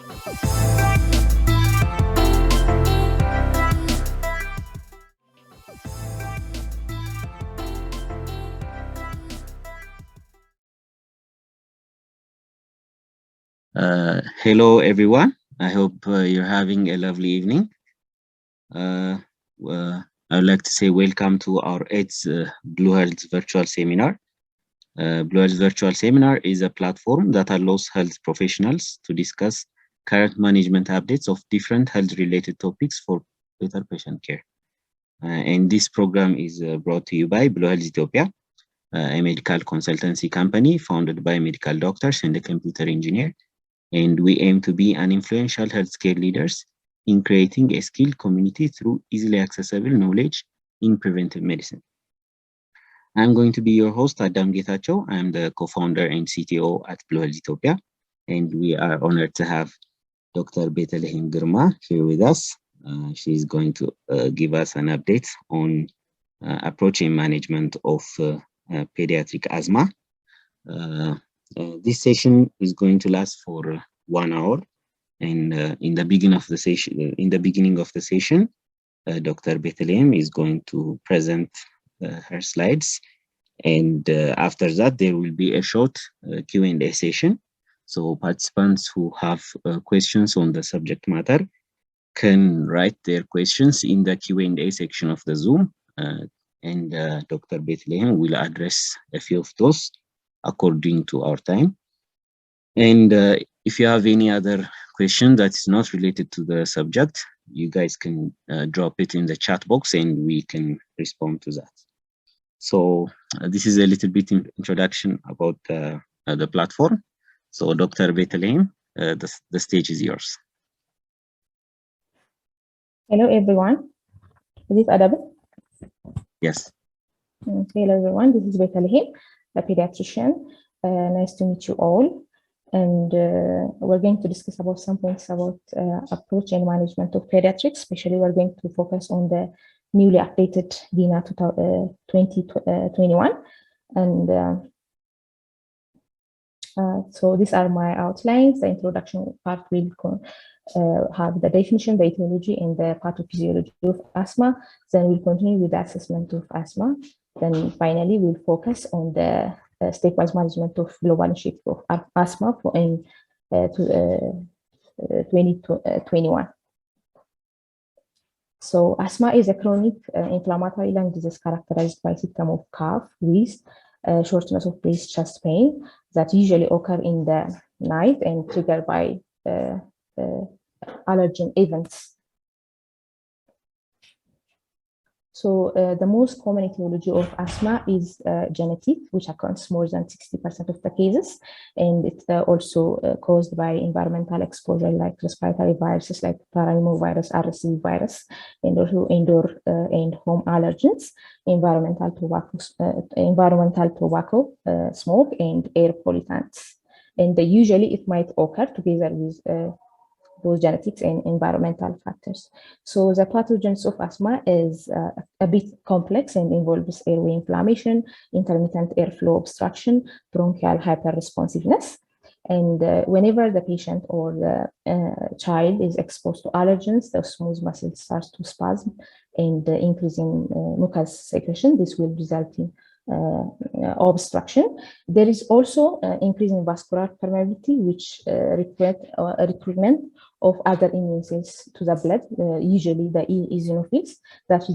Hello, everyone. I hope you're having a lovely evening. I would like to say welcome to our 8th Blue Health Virtual Seminar. Blue Health Virtual Seminar is a platform that allows health professionals to discuss current management updates of different health-related topics for better patient care. And this program is brought to you by Blue Health Ethiopia, a medical consultancy company founded by medical doctors and a computer engineer. And we aim to be an influential healthcare leaders in creating a skilled community through easily accessible knowledge in preventive medicine. I'm going to be your host, Adam Getachew. I'm the co-founder and CTO at Blue Health Ethiopia, and we are honored to have Dr. Betelehem Girma here with us. She's going to give us an update on approaching management of pediatric asthma. This session is going to last for 1 hour, and in the beginning of the session, Dr. Betelehem is going to present her slides, and after that there will be a short Q&A session. So participants who have questions on the subject matter can write their questions in the Q&A section of the Zoom, and Dr. Betelehem will address a few of those according to our time. And if you have any other question that is not related to the subject, you guys can drop it in the chat box and we can respond to that. So this is a little bit introduction about the platform. So Dr. Betelehem, the stage is yours. Hello everyone. Is this audible? Yes. Hello everyone, this is Betelehem, a pediatrician. Nice to meet you all. And we're going to discuss about some points about approach and management of pediatrics. Especially, we're going to focus on the newly updated DINA 2021. And so these are my outlines. The introduction part will have the definition, the etiology, and the pathophysiology of asthma. Then we'll continue with the assessment of asthma. Then finally, we'll focus on the stepwise management of global initiative of asthma for in 2021. So asthma is a chronic inflammatory lung disease characterized by symptom of cough, wheeze, shortness of breath, chest pain that usually occur in the night and triggered by allergen events. So the most common etiology of asthma is genetic, which accounts more than 60% of the cases. And it's also caused by environmental exposure like respiratory viruses like parapneumovirus, RSV virus, and also indoor and home allergens, environmental tobacco, smoke, and air pollutants. And usually it might occur together with those genetics and environmental factors. So the pathogens of asthma is a bit complex and involves airway inflammation, intermittent airflow obstruction, bronchial hyperresponsiveness. And whenever the patient or the child is exposed to allergens, the smooth muscle starts to spasm and increase in mucus secretion. This will result in obstruction. There is also increase in vascular permeability, which recruitment of other immune cells to the blood, usually the eosinophils that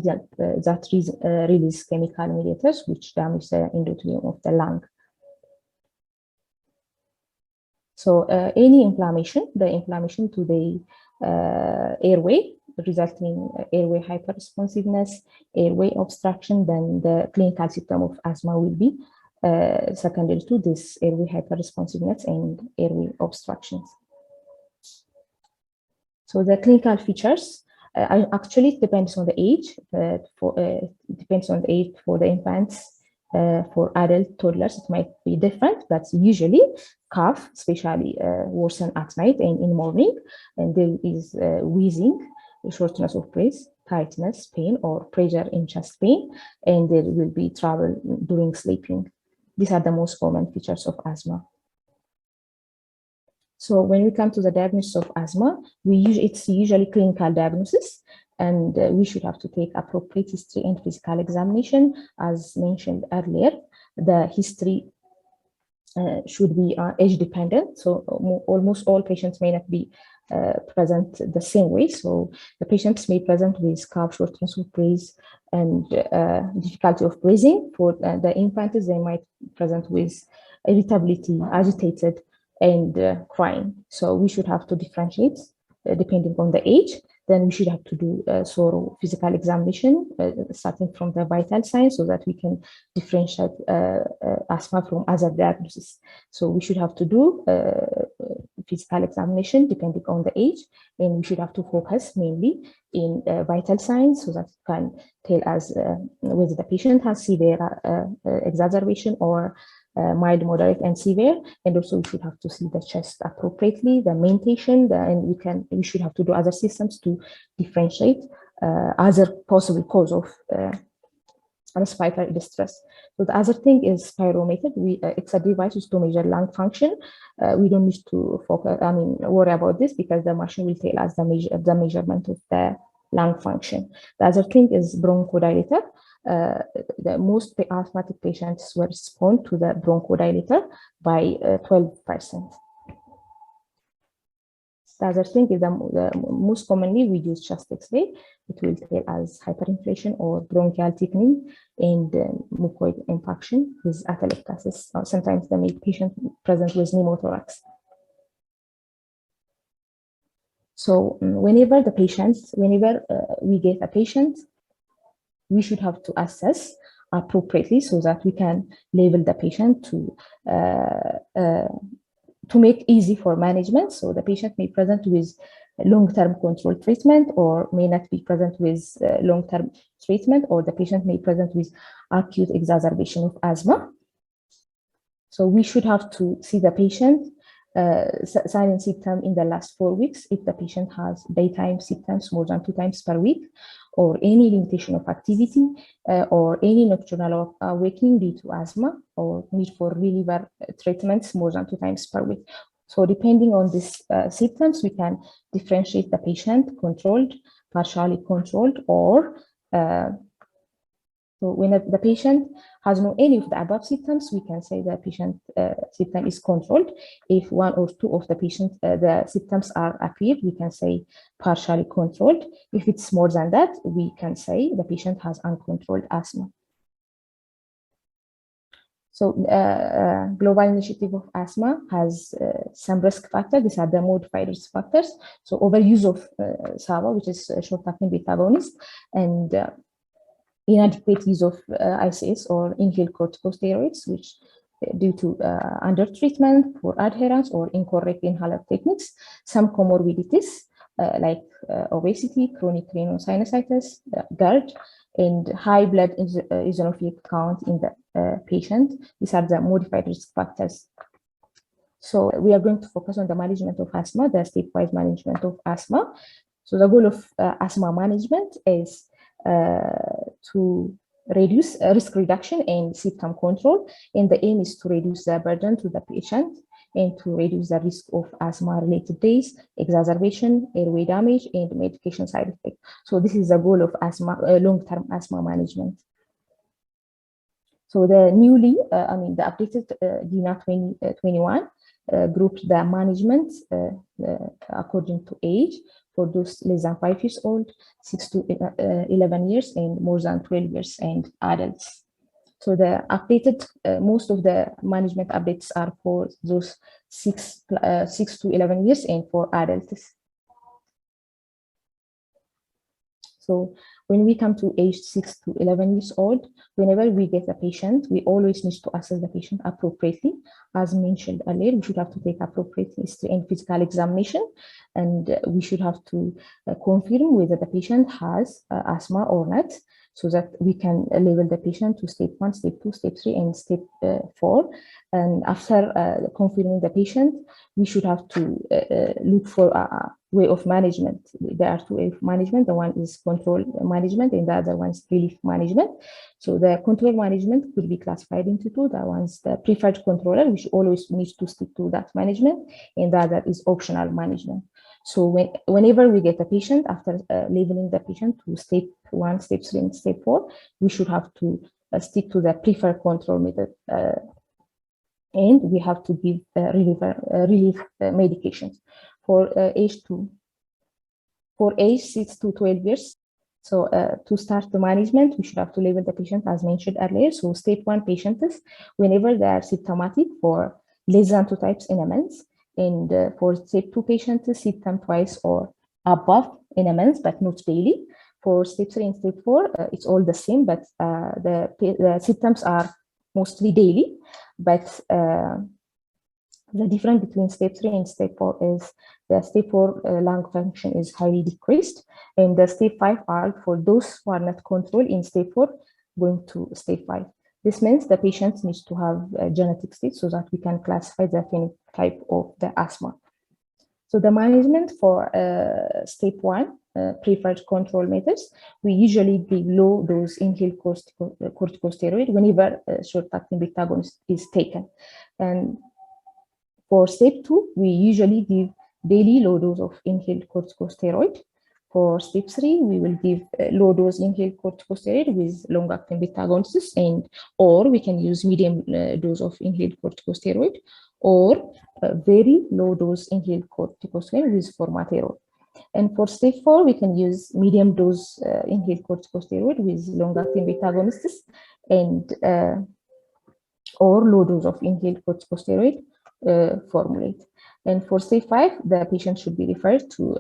release chemical mediators which damage the endothelium of the lung. So any inflammation, the inflammation to the airway, resulting in airway hyperresponsiveness, airway obstruction, then the clinical symptom of asthma will be secondary to this airway hyperresponsiveness and airway obstructions. So the clinical features, actually it depends on the age. It depends on the age for the infants. For adult toddlers, it might be different, but usually cough, especially worsen at night and in morning, and there is wheezing, shortness of breath, tightness, pain, or pressure in chest pain, and there will be trouble during sleeping. These are the most common features of asthma. So when we come to the diagnosis of asthma, it's usually clinical diagnosis, and we should have to take appropriate history and physical examination. As mentioned earlier, the history should be age dependent. So almost all patients may not be present the same way. So the patients may present with cough, shortness of breath, and difficulty of breathing. For the infants, they might present with irritability, agitated, and crying. So we should have to differentiate depending on the age. Then we should have to do a thorough physical examination, starting from the vital signs, so that we can differentiate asthma from other diagnoses. So we should have to do physical examination depending on the age, and we should have to focus mainly in vital signs, so that can tell us whether the patient has severe exacerbation or mild, moderate, and severe. And also we should have to see the chest appropriately, the mentation, and we should have to do other systems to differentiate other possible cause of respiratory distress. So the other thing is spirometer. It's a device used to measure lung function. We don't need to worry about this, because the machine will tell us the measurement of the lung function. The other thing is bronchodilator. The most asthmatic patients will respond to the bronchodilator by 12%. The other thing is the most commonly we use chest X-ray. It will tell us hyperinflation or bronchial thickening and mucoid impaction with atelectasis. Sometimes the patient present with pneumothorax. So whenever we get a patient, we should have to assess appropriately, so that we can label the patient to make easy for management. So the patient may present with long-term control treatment, or may not be present with long-term treatment, or the patient may present with acute exacerbation of asthma. So we should have to see the patient sign and symptom in the last 4 weeks if the patient has daytime symptoms more than 2 times per week, or any limitation of activity, or any nocturnal awakening due to asthma, or need for reliever treatments more than 2 times per week. So depending on these symptoms, we can differentiate the patient controlled, partially controlled, or so when the patient has no any of the above symptoms, we can say the patient symptom is controlled. If 1 or 2 of the patient the symptoms are appeared, we can say partially controlled. If it's more than that, we can say the patient has uncontrolled asthma. So Global Initiative of Asthma has some risk factors. These are the modified risk factors. So overuse of SABA, which is short-acting beta agonist, and inadequate use of ICS or inhaled corticosteroids, which due to under-treatment, poor adherence, or incorrect inhaler techniques. Some comorbidities like obesity, chronic rhinosinusitis, GERD, and high blood eosinophilic count in the patient. These are the modified risk factors. So we are going to focus on the management of asthma, the stepwise management of asthma. So the goal of asthma management is to reduce risk reduction and symptom control, and the aim is to reduce the burden to the patient and to reduce the risk of asthma-related deaths, exacerbation, airway damage, and medication side effects. So this is the goal of asthma, long-term asthma management. So the newly, the updated DINA 2021 grouped the management according to age for those less than 5 years old, 6 to 11 years, and more than 12 years, and adults. So the updated, most of the management updates are for those 6 to 11 years and for adults. So when we come to age 6 to 11 years old, whenever we get a patient, we always need to assess the patient appropriately. As mentioned earlier, we should have to take appropriate history and physical examination, and we should have to confirm whether the patient has asthma or not. so that we can label the patient to stage 1, stage 2, stage 3, and stage 4. And after confirming the patient, we should have to look for a way of management. There are two ways of management. The one is control management, and the other one is relief management. So the control management could be classified into two. The one is the preferred controller, which always needs to stick to that management, and the other is optional management. So whenever we get a patient, after labeling the patient to stage 1, stage 3, and stage 4, we should have to stick to the preferred control method. And we have to give relief medications for age 6 to 12 years. So to start the management, we should have to label the patient as mentioned earlier. So stage 1 patients, whenever they are symptomatic for less than 2 types NMNs, and for stage 2 patients, symptom twice or above NMNs, but not daily. For stage 3 and stage 4, it's all the same, but the symptoms are mostly daily. But the difference between stage 3 and stage 4 is the stage 4 lung function is highly decreased, and the stage 5 are for those who are not controlled in stage 4 going to stage 5. This means the patient needs to have a genetic state so that we can classify the phenotype of the asthma. So the management for stage 1 preferred control methods, we usually give low dose inhaled corticosteroid whenever short-acting beta agonist is taken. And for stage 2, we usually give daily low dose of inhaled corticosteroid. For stage 3, we will give low dose inhaled corticosteroid with long-acting beta agonists, or we can use medium dose of inhaled corticosteroid, or very low dose inhaled corticosteroid with formoterol. And for stage 4, we can use medium dose inhaled corticosteroid with long-acting beta agonists, and or low dose of inhaled corticosteroid formulate. And for stage 5, the patient should be referred to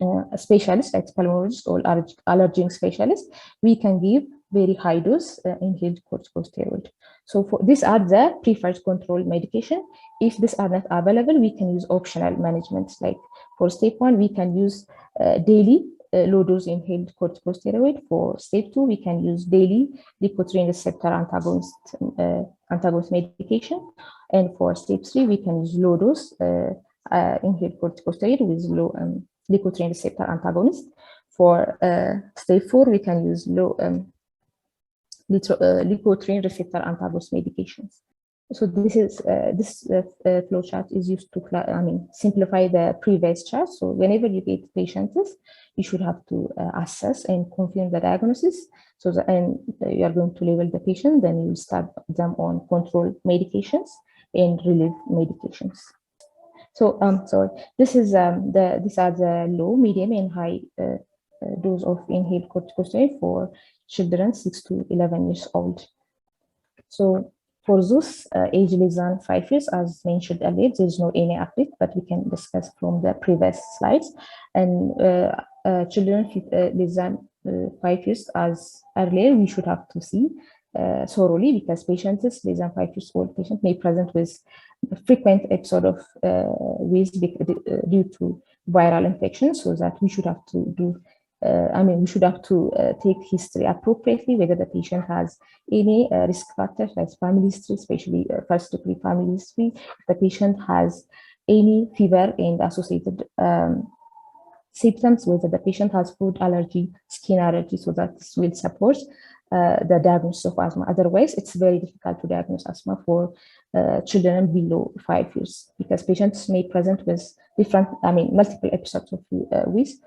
a specialist like pulmonologist or allergen specialist. We can give very high dose inhaled corticosteroid. So for these are the preferred control medication. If these are not available, we can use optional management. Like for stage 1, we can use daily low dose inhaled corticosteroid. For stage 2, we can use daily leukotriene receptor antagonist medication. And for stage 3, we can use low dose inhaled corticosteroid with low leukotriene receptor antagonist. For stage 4, we can use low leukotriene receptor antagonist medications. So this is this flow chart is used to simplify the previous chart. So whenever you get patients, you should have to assess and confirm the diagnosis. So and you are going to label the patient, then you will start them on control medications and relief medications. So sorry, this is these are the low, medium, and high dose of inhaled corticosteroid for children 6 to 11 years old. So for those age less than 5 years, as mentioned earlier, there is no any update, but we can discuss from the previous slides. And children less than 5 years, as earlier, we should have to see thoroughly, because patients less than 5 years old patient may present with frequent episode of wheeze due to viral infection, so that we should have to do we should have to take history appropriately, whether the patient has any risk factors like family history, especially first degree family history. If the patient has any fever and associated symptoms, whether the patient has food allergy, skin allergy, so that this will support the diagnosis of asthma. Otherwise, it's very difficult to diagnose asthma for children below 5 years, because patients may present with different, multiple episodes of wheeze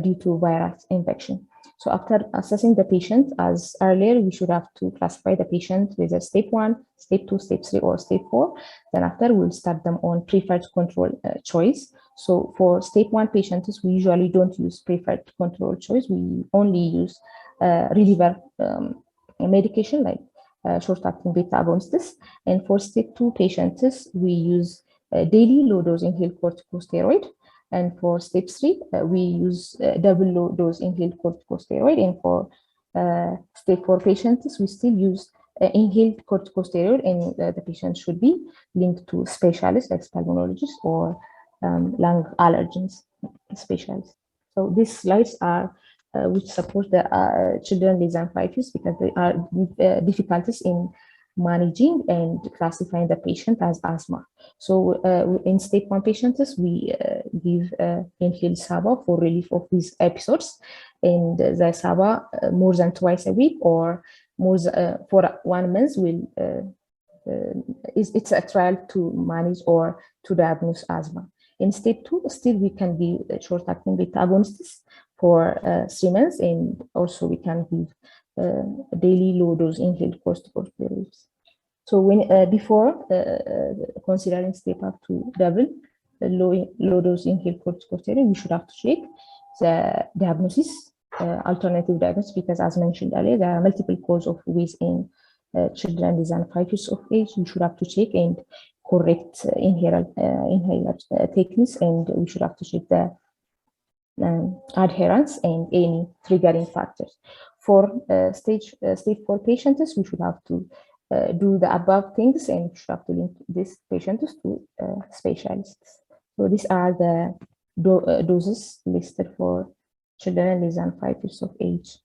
due to viral infection. So after assessing the patient, as earlier, we should have to classify the patient with a stage 1, stage 2, stage 3, or stage 4. Then after, we'll start them on preferred control choice. So for stage 1 patients, we usually don't use preferred control choice. We only use reliever medication like short-acting beta agonists. And for stage 2 patients, we use daily low-dose inhaled corticosteroid. And for stage 3, we use double low dose inhaled corticosteroid. And for stage 4 patients, we still use inhaled corticosteroid, and the patient should be linked to specialists like pulmonologists or lung allergens specialists. So these slides are which support the children less than 5 years because there are difficulties in managing and classifying the patient as asthma. So in stage 1 patients, we give inhaled SABA for relief of these episodes, and the SABA more than twice a week or more for 1 month will it's a trial to manage or to diagnose asthma. In stage 2, still we can give short-acting beta agonists for 3 months, and also we can give daily low-dose inhaled corticosteroids. So when before considering step up to double low-dose inhaled corticosteroid, we should have to check the diagnosis, alternative diagnosis, because as mentioned earlier, there are multiple causes of wheeze in children less than 5 years of age. We should have to check and correct inhaler techniques, and we should have to check the adherence and any triggering factors. For stage 4 patients, we should have to do the above things, and we should have to link these patients to specialists. So these are the doses listed for children less than 5 years of age.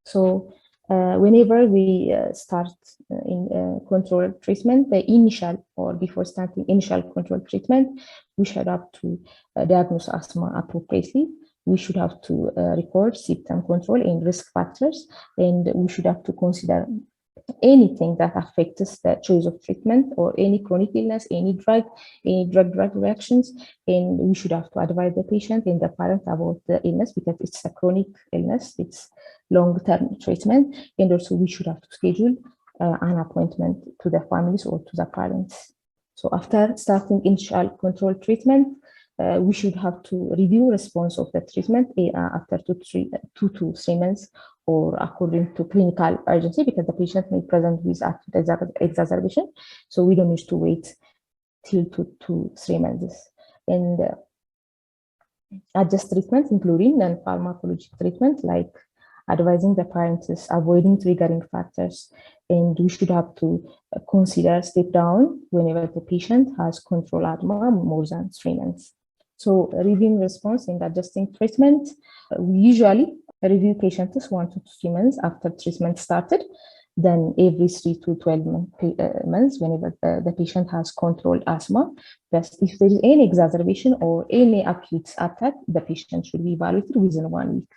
So whenever we start in control treatment, the initial or before starting initial control treatment, we should have to diagnose asthma appropriately. We should have to record symptom control and risk factors, and we should have to consider anything that affects the choice of treatment or any chronic illness, any drug-drug reactions, and we should have to advise the patient and the parent about the illness because it's a chronic illness, it's long-term treatment, and also we should have to schedule an appointment to the families or to the parents. So after starting initial control treatment, we should have to review response of the treatment after 2 to 3 months, or according to clinical urgency, because the patient may present with acute exacerbation. So we don't need to wait till 2 to 3 months. And adjust treatment, including non-pharmacological treatment, like advising the parents avoiding triggering factors. And we should have to consider step down whenever the patient has controlled asthma more than 3 months. So reviewing response and adjusting treatment, we usually review patients 1 to 3 months after treatment started, then every 3 to 12 months whenever the patient has controlled asthma. But if there is any exacerbation or any acute attack, the patient should be evaluated within 1 week.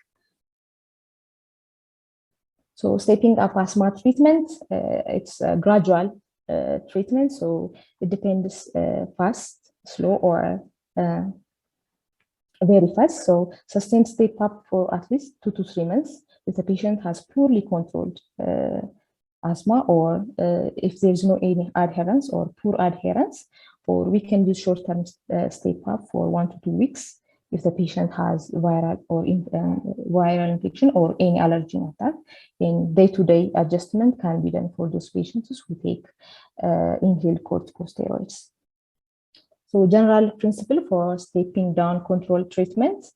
So stepping up asthma treatment, it's a gradual treatment, so it depends fast, slow, or very fast. So sustained step up for at least 2 to 3 months if the patient has poorly controlled asthma, or if there's no any adherence or poor adherence, or we can do short-term step up for 1 to 2 weeks if the patient has viral or viral infection or any allergen attack. And day-to-day adjustment can be done for those patients who take inhaled corticosteroids. So general principle for stepping down control treatment,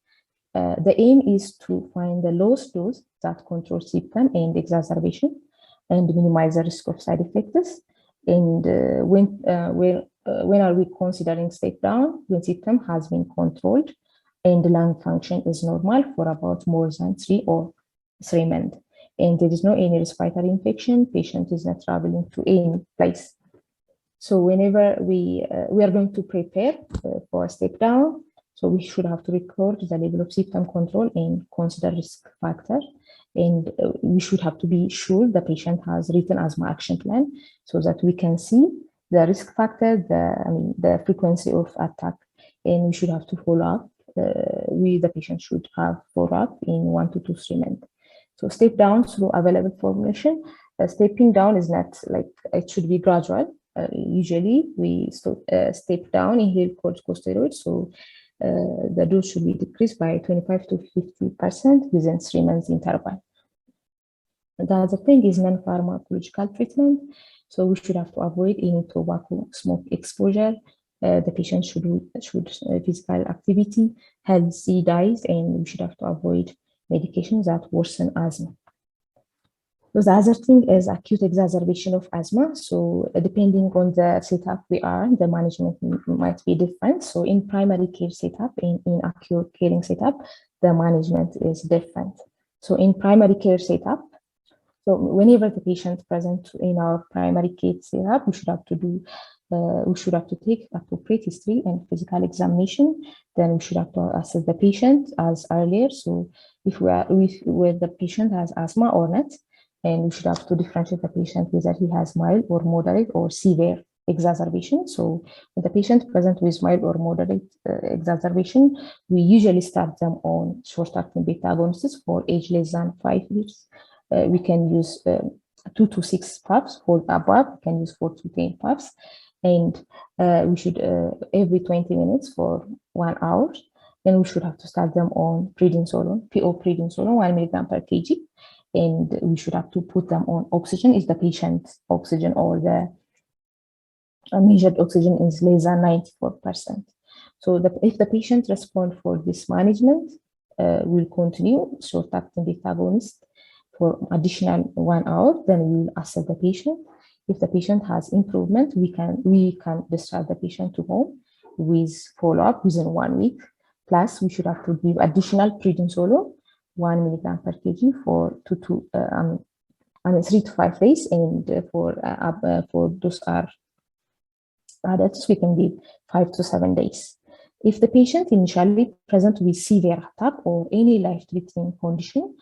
the aim is to find the lowest dose that controls symptom and exacerbation and minimize the risk of side effects. And when are we considering step down? When symptom has been controlled and the lung function is normal for about more than 3 or 3 months, and there is no any respiratory infection, patient is not traveling to any place. So whenever we are going to prepare for a step down, so we should have to record the level of symptom control and consider risk factor. And we should have to be sure the patient has written asthma action plan so that we can see the risk factor, the frequency of attack, and we should have to follow up. The patient should have follow up in 1 to 3 months. So step down through available formulation. Stepping down is not like it should be gradual. Usually we step down inhaled corticosteroids, so the dose should be decreased by 25 to 50% within 3 months interval. The other thing is non-pharmacological treatment. So we should have to avoid any tobacco smoke exposure. The patient should physical activity, healthy diet, and we should have to avoid medications that worsen asthma. So the other thing is acute exacerbation of asthma. So depending on the setup we are, the management might be different. So in primary care setup, in acute caring setup, the management is different. So in primary care setup, so whenever the patient present in our primary care setup, we should have to take appropriate history and physical examination. Then we should have to assess the patient as earlier. So if whether the patient has asthma or not, and we should have to differentiate the patient whether he has mild or moderate or severe exacerbation. So when the patient present with mild or moderate exacerbation, we usually start them on short-acting beta agonists for age less than 5 years. We can use 2 to 6 puffs. For above, we can use 4 to 10 puffs. And we should, every 20 minutes for 1 hour, then we should have to start them on prednisolone, PO prednisolone, 1 milligram per kg. And we should have to put them on oxygen if the patient's oxygen or the measured oxygen is less than 94%. So if the patient responds for this management, we'll continue short-acting beta agonist for additional 1 hour, then we will assess the patient. If the patient has improvement, we can discharge the patient to home with follow-up within 1 week. Plus, we should have to give additional prednisolone, 1 milligram per kg for 3 to 5 days, and for those are adults, we can give 5 to 7 days. If the patient initially present with severe attack or any life-threatening condition,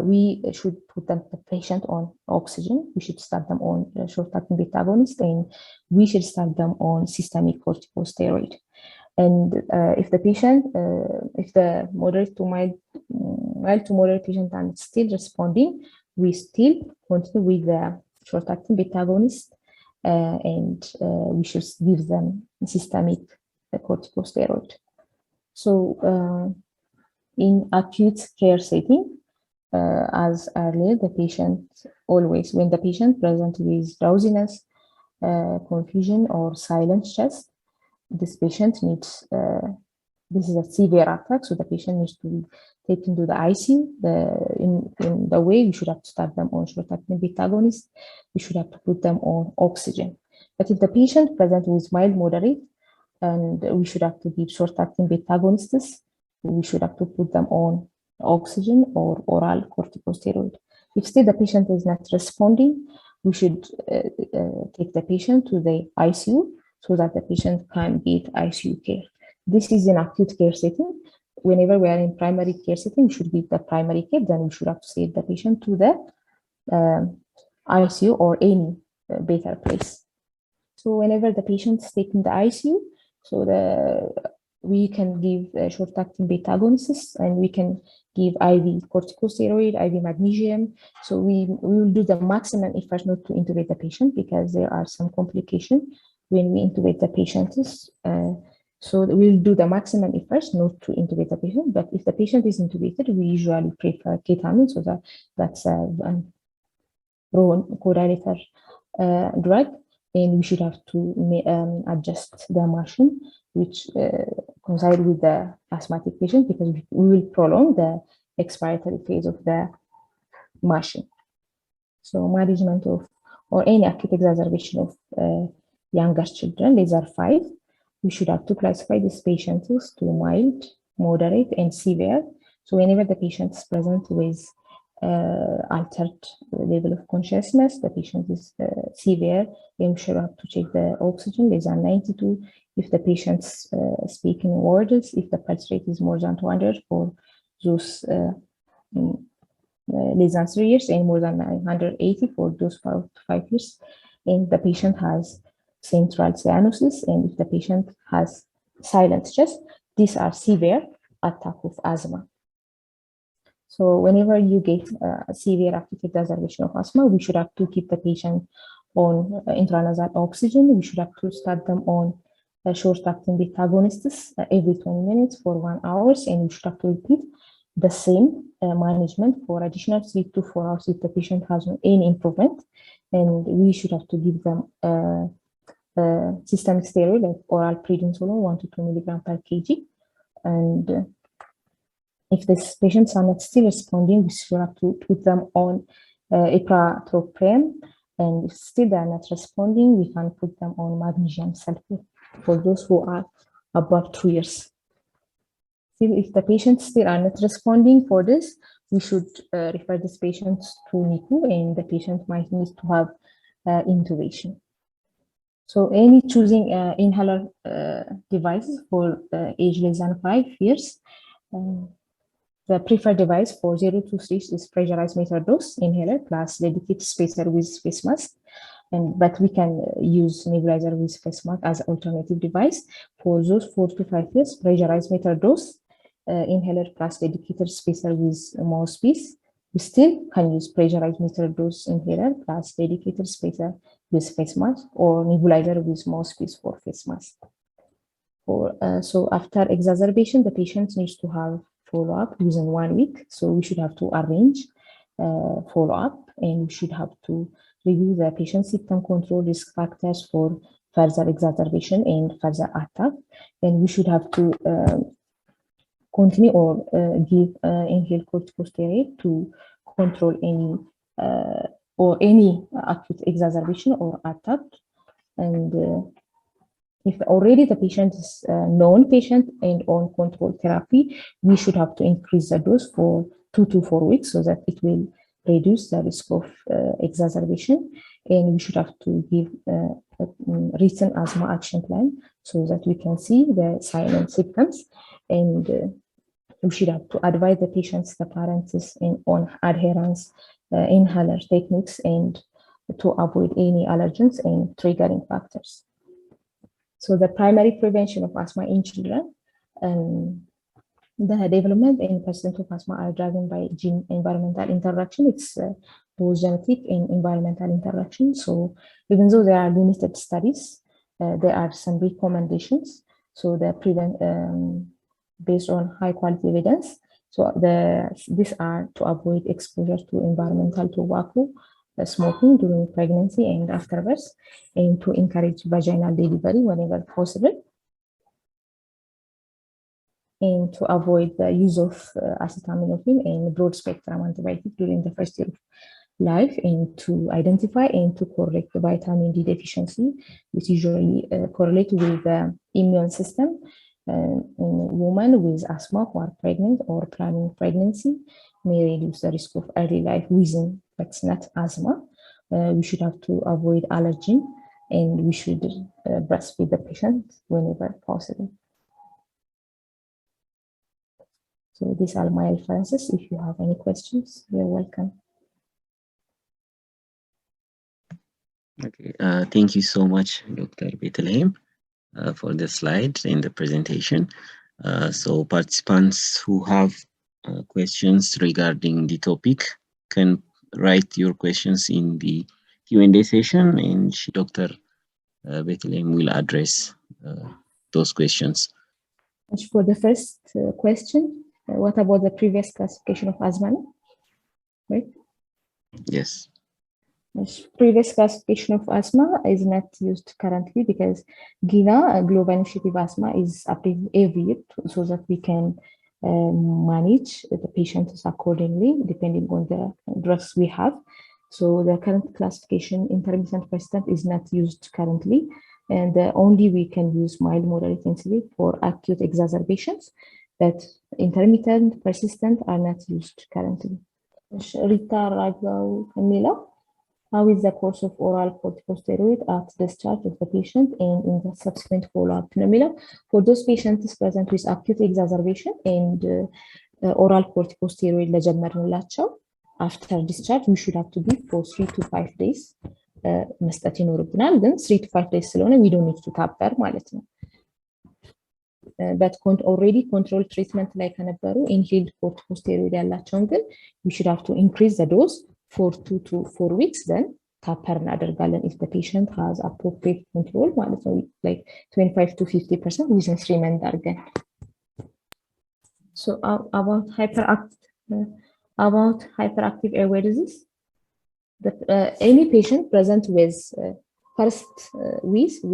we should put the patient on oxygen. We should start them on short-acting beta agonist, and we should start them on systemic corticosteroid. And if the patient, if the mild to moderate patient and still responding, we still continue with the short-acting beta agonist, and we should give them systemic corticosteroid. So in acute care setting, as earlier, the patient always, when the patient present with drowsiness, confusion, or silent chest, this patient needs, this is a severe attack, so the patient needs to be taken to the ICU. In the way, we should have to start them on short-acting beta agonist. We should have to put them on oxygen. But if the patient present with mild moderate, and we should have to give short-acting beta agonists, we should have to put them on oxygen or oral corticosteroid. If still the patient is not responding, we should take the patient to the ICU so that the patient can get ICU care. This is in acute care setting. Whenever we are in primary care setting, we should give the primary care, then we should have to send the patient to the ICU or any better place. So whenever the patient is taken the ICU, so we can give short-acting beta agonists, and we can give IV corticosteroid, IV magnesium. So we will do the maximum effort not to intubate the patient, because there are some complications when we intubate the patients. So we'll do the maximum efforts not to intubate the patient. But if the patient is intubated, we usually prefer ketamine, so that's a bronchodilator drug, and we should have to adjust the machine, which coincide with the asthmatic patient, because we will prolong the expiratory phase of the machine. So management of or any acute exacerbation of younger children, these are 5. We should have to classify these patients to mild, moderate, and severe. So whenever the patient is present with altered level of consciousness, the patient is severe, then we should have to check the oxygen less than 92. If the patient's speaking words, if the pulse rate is more than 200 for those less than 3 years, and more than 180 for those 5 to 5 years, and the patient has central cyanosis, and if the patient has silent chest, these are severe attack of asthma. So whenever you get a severe acute exacerbation of asthma, we should have to keep the patient on intranasal oxygen. We should have to start them on short-acting beta agonists every 20 minutes for 1 hour, and we should have to repeat the same management for additional 3 to 4 hours if the patient has any improvement. And we should have to give them systemic steroid like oral prednisolone, 1 to 2 milligram per kg. And if these patients are not still responding, we should have to put them on ipratropium. And if still they are not responding, we can put them on magnesium sulfate for those who are above 2 years. Still, if the patients still are not responding for this, we should refer this patient to NICU, and the patient might need to have intubation. So any choosing inhaler devices for age less than 5 years, the preferred device for 0 to 3 is pressurized metered dose inhaler plus dedicated spacer with face mask. But we can use nebulizer with face mask as alternative device. For those 4 to 5 years, pressurized metered dose inhaler plus dedicated spacer with mouthpiece. We still can use pressurized metered dose inhaler plus dedicated spacer with face mask, or nebulizer with mouthpiece for face mask. So after exacerbation, the patient needs to have follow-up within 1 week. So we should have to arrange follow-up, and we should have to review the patient's symptom control risk factors for further exacerbation and further attack. And we should have to continue or give inhaled corticosteroid to control any acute exacerbation or attack. And if already the patient is a known patient and on control therapy, we should have to increase the dose for 2 to 4 weeks so that it will reduce the risk of exacerbation. And we should have to give a written asthma action plan so that we can see the signs and symptoms. And we should have to advise the patients, the parents, on adherence, inhaler techniques, and to avoid any allergens and triggering factors. So the primary prevention of asthma in children, the development and persistence of asthma are driven by gene environmental interaction. It's both genetic and environmental interaction. So even though there are limited studies, there are some recommendations. So they prevent based on high quality evidence. So these are to avoid exposure to environmental tobacco, smoking during pregnancy and afterwards, and to encourage vaginal delivery whenever possible, and to avoid the use of acetaminophen and broad spectrum antibiotic during the first year of life, and to identify and to correct the vitamin D deficiency, which usually correlate with the immune system in women with asthma who are pregnant or planning pregnancy, may reduce the risk of early life wheezing, but not asthma. We should have to avoid allergen, and we should breastfeed the patient whenever possible. So these are my references. If you have any questions, you're welcome. Okay, thank you so much, Dr. Betelehem, for the slides and the presentation. So participants who have questions regarding the topic can write your questions in the Q&A session, and Dr. Betelehem will address those questions. For the first question, what about the previous classification of asthma? Right? Yes. Previous classification of asthma is not used currently because Girma, Global Initiative Asthma, is approved every year so that we can manage the patients accordingly depending on the drugs we have. So the current classification, intermittent persistent, is not used currently, and only we can use mild, moderate, and severe for acute exacerbations, but intermittent persistent are not used currently. Rita Raghav Camila. How is the course of oral corticosteroid at discharge of the patient and in the subsequent follow-up? For those patients present with acute exacerbation and oral corticosteroid ለጀመርንላቸው after discharge, we should have to give for 3 to 5 days መስጠት ይኖርብናል። ግን 3 to 5 days ስለሆነ we don't need to taper ማለት ነው። But already control treatment ላይ ከነበሩ inhaled corticosteroid ያላቸውን ግን we should have to increase the dose for 2 to 4 weeks, then taper እናደርጋለን if the patient has appropriate control ማለት ነው, like 25 to 50% within 3 months አድርገን. So about hyperactive airway disease, any patient present with first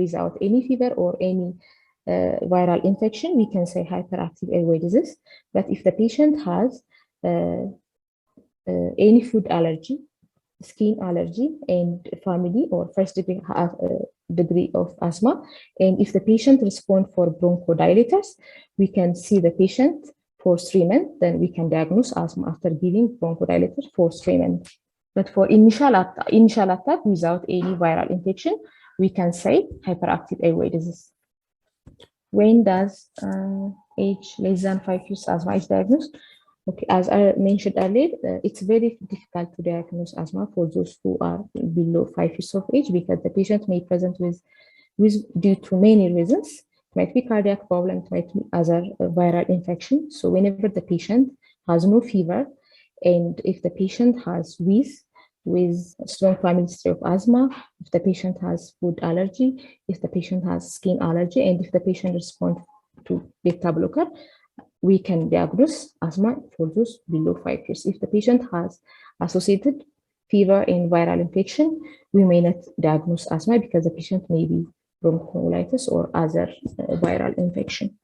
without any fever or any viral infection, we can say hyperactive airway disease. But if the patient has any food allergy, skin allergy, and family or first degree of asthma, and if the patient responds for bronchodilators, we can see the patient forced treatment, then we can diagnose asthma after giving bronchodilator forced treatment. But for initial attack without any viral infection, we can say hyperactive airway disease. When does age less than 5 years asthma is diagnosed? Okay, as I mentioned earlier, it's very difficult to diagnose asthma for those who are below 5 years of age because the patient may present with due to many reasons. It might be cardiac problem, it might be other viral infection. So whenever the patient has no fever, and if the patient has wheeze with strong family history of asthma, if the patient has food allergy, if the patient has skin allergy, and if the patient responds to beta blocker, we can diagnose asthma for those below 5 years. If the patient has associated fever and viral infection, we may not diagnose asthma because the patient may be bronchiolitis or other viral infection.